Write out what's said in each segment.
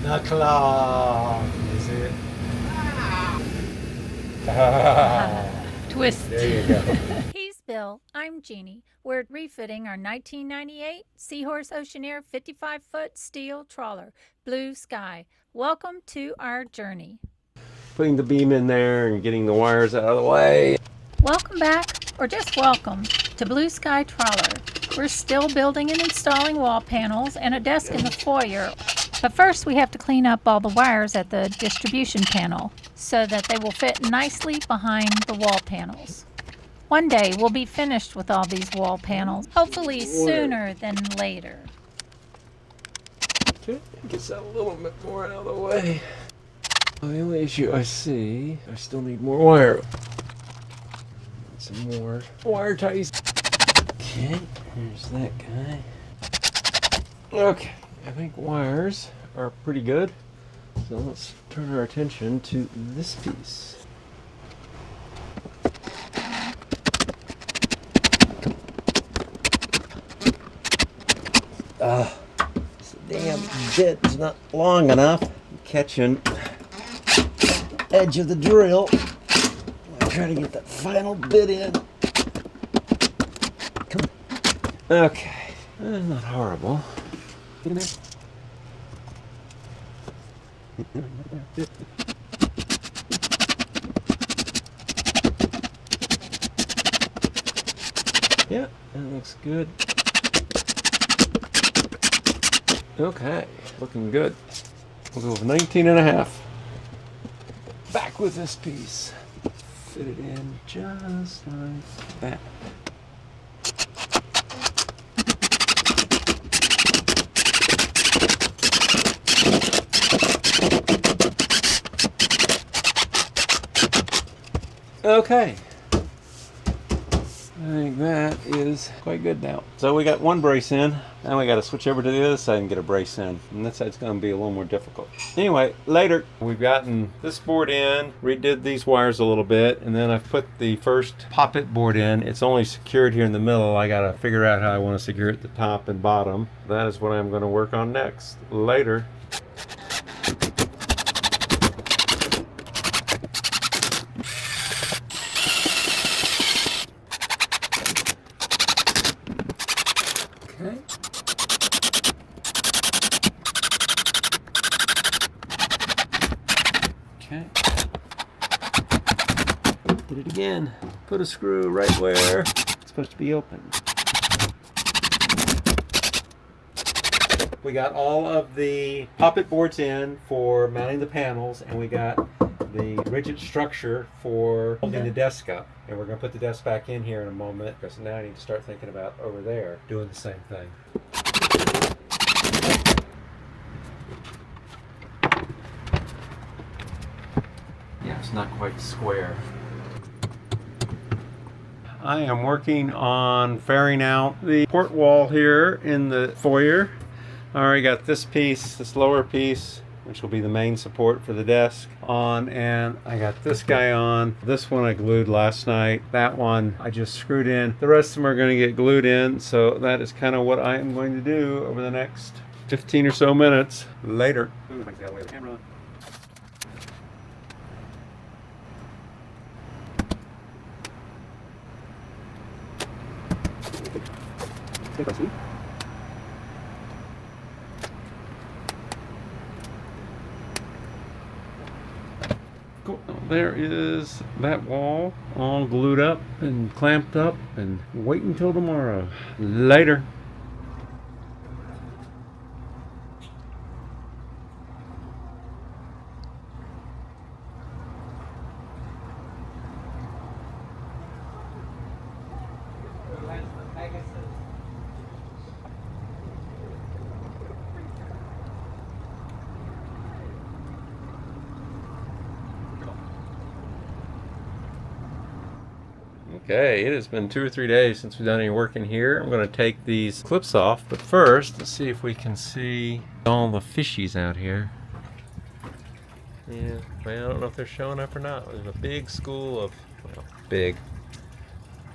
The clock. Is it? Twist. There you go. He's Bill. I'm Jeannie. We're refitting our 1998 Seahorse Oceaneer 55-foot steel trawler, Blue Sky. Welcome to our journey. Putting the beam in there and getting the wires out of the way. Welcome back, or just welcome, to Blue Sky Trawler. We're still building and installing wall panels and a desk in the foyer. But first we have to clean up all the wires at the distribution panel so that they will fit nicely behind the wall panels. One day we'll be finished with all these wall panels, hopefully sooner than later. Okay, get that a little bit more out of the way. The only issue I see, I still need more wire. Some more wire ties. Okay, here's that guy. Okay, I think wires are pretty good. So let's turn our attention to this piece. This damn bit is not long enough. I'm catching edge of the drill. I try to get that final bit in. Come on. Okay, not horrible. Get in there. Yeah, that looks good. Okay, looking good. We'll go with 19 and a half. Back with this piece. Fit it in just like that. Okay. I think that is quite good now. So we got one brace in. Now we got to switch over to the other side and get a brace in. And this side's going to be a little more difficult. Anyway, later we've gotten this board in, redid these wires a little bit, and then I've put the first poppet board in. It's only secured here in the middle. I got to figure out how I want to secure it at the top and bottom. That is what I'm going to work on next. Later. Okay. Did it again. Put a screw right where it's supposed to be open. We got all of the poppet boards in for mounting the panels, and we got the rigid structure for holding the desk up. And we're going to put the desk back in here in a moment, because now I need to start thinking about over there doing the same thing. Yeah, it's not quite square. I am working on fairing out the port wall here in the foyer. I already got this piece, this lower piece, which will be the main support for the desk on, and I got this guy on. This one I glued last night. That one I just screwed in. The rest of them are going to get glued in, so that is kind of what I am going to do over the next 15 or so minutes. Later. Ooh, I got away the camera. Take our seat. Cool. There is that wall all glued up and clamped up, and wait until tomorrow. Later. Okay, it has been 2 or 3 days since we've done any work in here. I'm going to take these clips off, but first, let's see if we can see all the fishies out here. Yeah, well, I don't know if they're showing up or not. There's a big school of, well, big,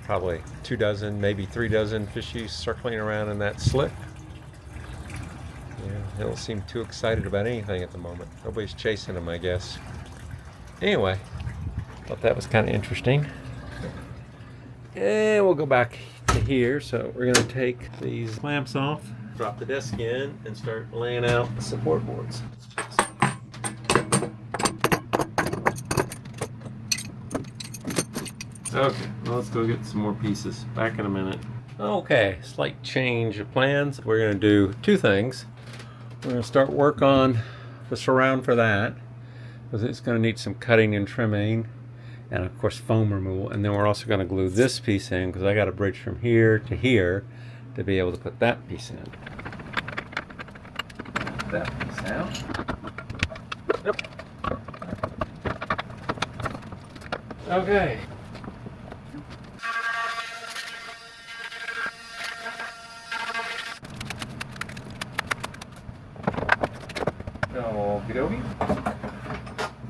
probably 2 dozen, maybe 3 dozen fishies circling around in that slick. Yeah. They don't seem too excited about anything at the moment. Nobody's chasing them, I guess. Anyway, thought that was kind of interesting. And we'll go back to here. So we're going to take these clamps off, drop the desk in, and start laying out the support boards. Okay, well, let's go get some more pieces. Back in a minute. Okay, slight change of plans. We're going to do two things. We're going to start work on the surround for that, because it's going to need some cutting and trimming, and of course foam removal. And then we're also going to glue this piece in, because I got a bridge from here to here to be able to put that piece in. That piece out. Yep. Okay. Okie dokie.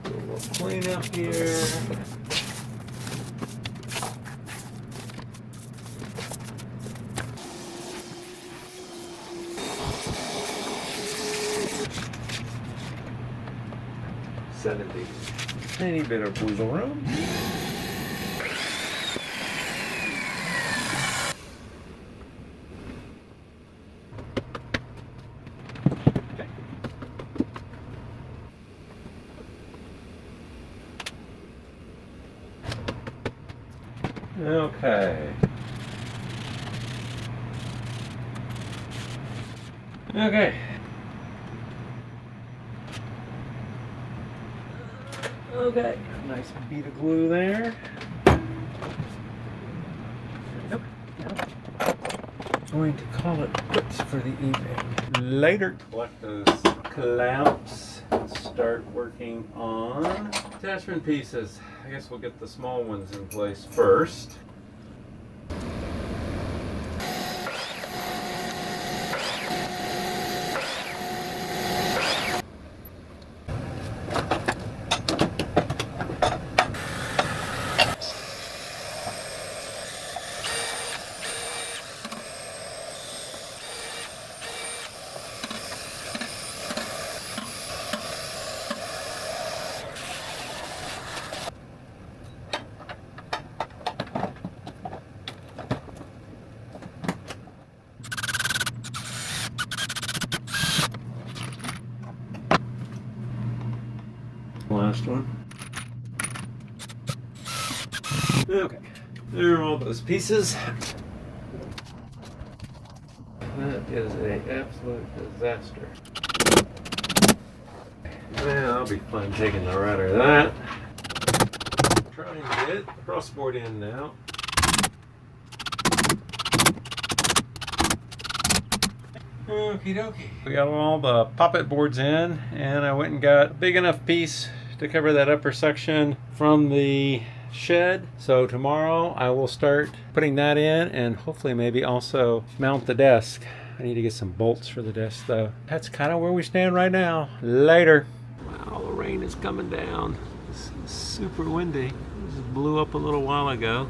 Do a little clean up here. Tiny bit of wiggle room. Okay. Okay. Okay. Nice bead of glue there. Nope. Going to call it quits for the evening. Later. Collect those clamps. Start working on attachment pieces. I guess we'll get the small ones in place first. Last one. Okay, there are all those pieces. That is an absolute disaster. Well, I'll be fun taking the right of that. Try and get the crossboard in now. Okie dokie. We got all the poppet boards in, and I went and got a big enough piece to cover that upper section from the shed. So tomorrow I will start putting that in, and hopefully maybe also mount the desk. I need to get some bolts for the desk though. That's kind of where we stand right now. Later. Wow, the rain is coming down. It's super windy. It just blew up a little while ago.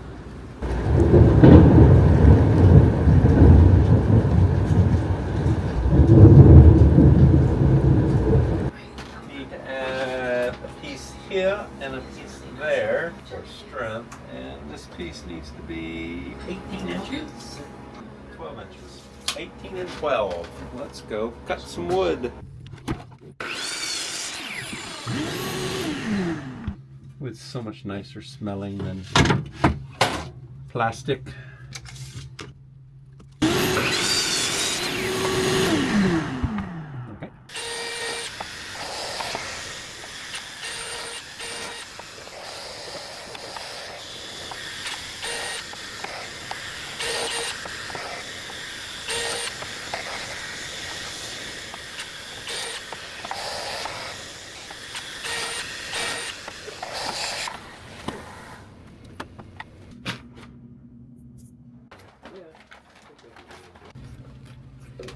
Here and a piece there for strength, and this piece needs to be 18 inches, 12 inches, 18 and 12. Let's go cut some wood. It's so much nicer smelling than plastic.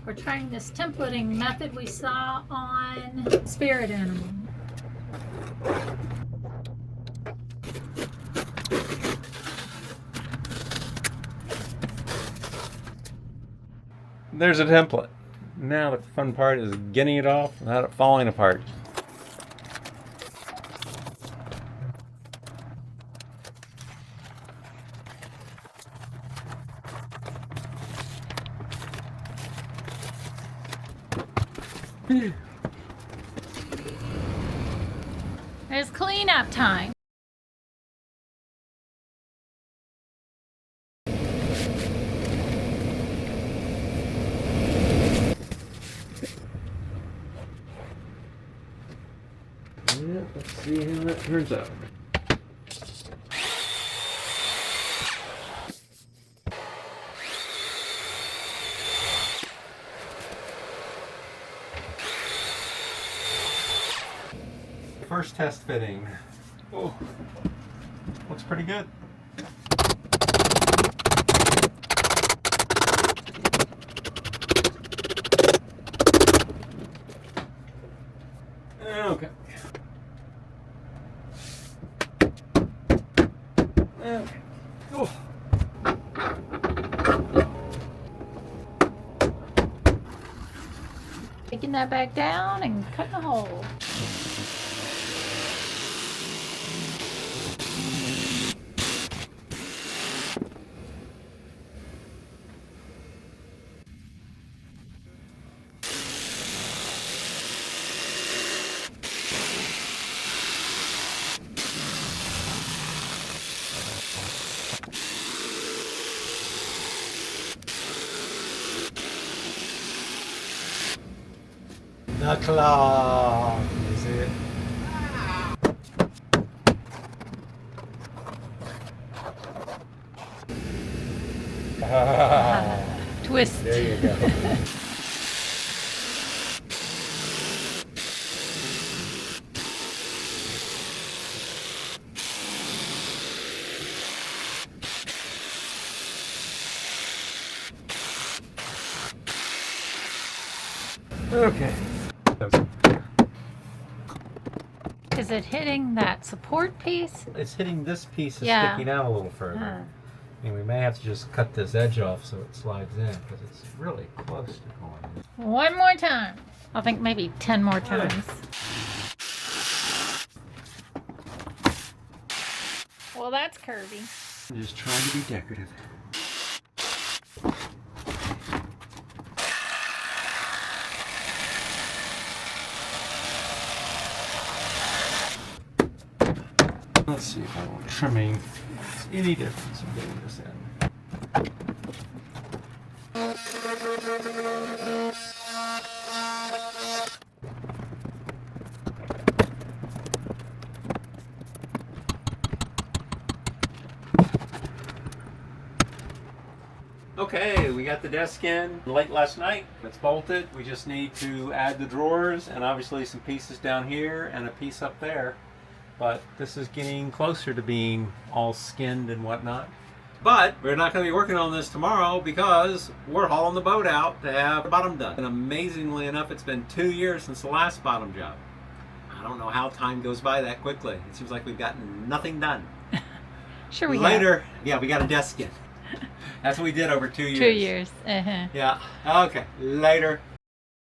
We're trying this templating method we saw on Spirit Animal. There's a template. Now the fun part is getting it off without it falling apart. It's cleanup time. Yeah, let's see how that turns out. First test fitting. Oh, looks pretty good. Okay. Okay. Oh. Taking that back down and cutting a hole. The claw, is it? Twist. There you go. Okay. Is it hitting that support piece? It's hitting this piece is Yeah. sticking out a little further. And we may have to just cut this edge off so it slides in because it's really close to going in. One more time. I think maybe 10 more times. Well, that's curvy. I'm just trying to be decorative. Let's see if I want trimming makes any difference in getting this in. Okay, we got the desk in late last night. It's bolted. We just need to add the drawers and obviously some pieces down here and a piece up there. But this is getting closer to being all skinned and whatnot. But we're not going to be working on this tomorrow because we're hauling the boat out to have the bottom done. And amazingly enough, it's been 2 years since the last bottom job. I don't know how time goes by that quickly. It seems like we've gotten nothing done. Sure we Later, yeah, we got a desk in. That's what we did over 2 years. 2 years. Uh-huh. Yeah. Okay. Later.